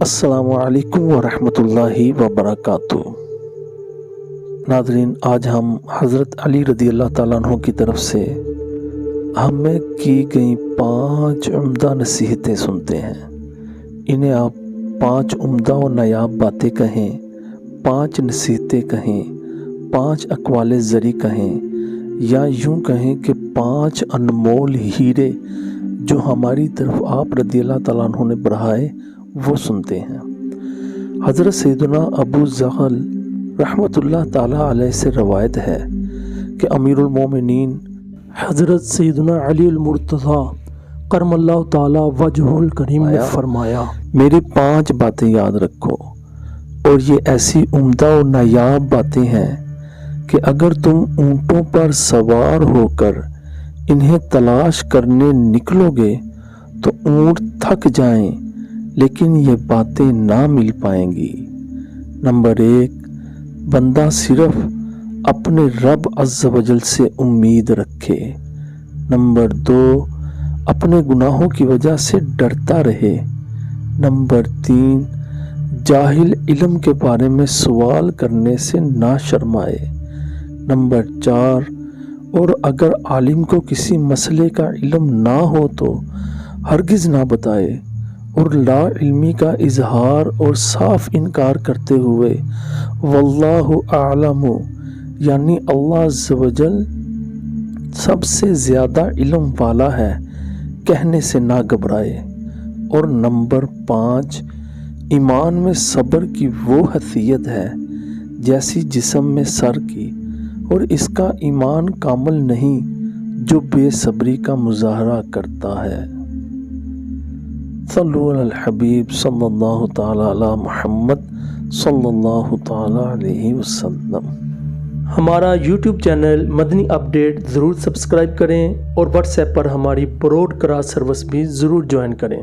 السلام علیکم ورحمۃ اللہ وبرکاتہ۔ ناظرین، آج ہم حضرت علی رضی اللہ تعالیٰ عنہ کی طرف سے ہمیں کی گئی 5 عمدہ نصیحتیں سنتے ہیں۔ انہیں آپ 5 عمدہ و نایاب باتیں کہیں، 5 نصیحتیں کہیں، 5 اقوال زری کہیں، یا یوں کہیں کہ 5 انمول ہیرے جو ہماری طرف آپ رضی اللہ تعالیٰ عنہ نے بڑھائے وہ سنتے ہیں۔ حضرت سیدنا ابو زغل رحمۃ اللہ تعالیٰ علیہ سے روایت ہے کہ امیر المومنین حضرت سیدنا علی المرتضیٰ کرم اللہ تعالیٰ وجہہ الکریم نے فرمایا، میری 5 باتیں یاد رکھو، اور یہ ایسی عمدہ و نایاب باتیں ہیں کہ اگر تم اونٹوں پر سوار ہو کر انہیں تلاش کرنے نکلو گے تو اونٹ تھک جائیں لیکن یہ باتیں نہ مل پائیں گی۔ نمبر 1، بندہ صرف اپنے رب عز و جل سے امید رکھے۔ نمبر 2، اپنے گناہوں کی وجہ سے ڈرتا رہے۔ نمبر 3، جاہل علم کے بارے میں سوال کرنے سے نہ شرمائے۔ نمبر 4، اور اگر عالم کو کسی مسئلے کا علم نہ ہو تو ہرگز نہ بتائے، اور لا علمی کا اظہار اور صاف انکار کرتے ہوئے واللہ اعلم یعنی اللہ عز و جل سب سے زیادہ علم والا ہے کہنے سے نہ گھبرائے۔ اور نمبر 5، ایمان میں صبر کی وہ حیثیت ہے جیسی جسم میں سر کی، اور اس کا ایمان کامل نہیں جو بے صبری کا مظاہرہ کرتا ہے۔ صلو علی الحبیب صلی اللہ تعالی علی محمد صلی اللہ تعالی علیہ وسلم۔ ہمارا یوٹیوب چینل مدنی اپڈیٹ ضرور سبسکرائب کریں اور واٹس ایپ پر ہماری براڈ کاسٹ سروس بھی ضرور جوائن کریں۔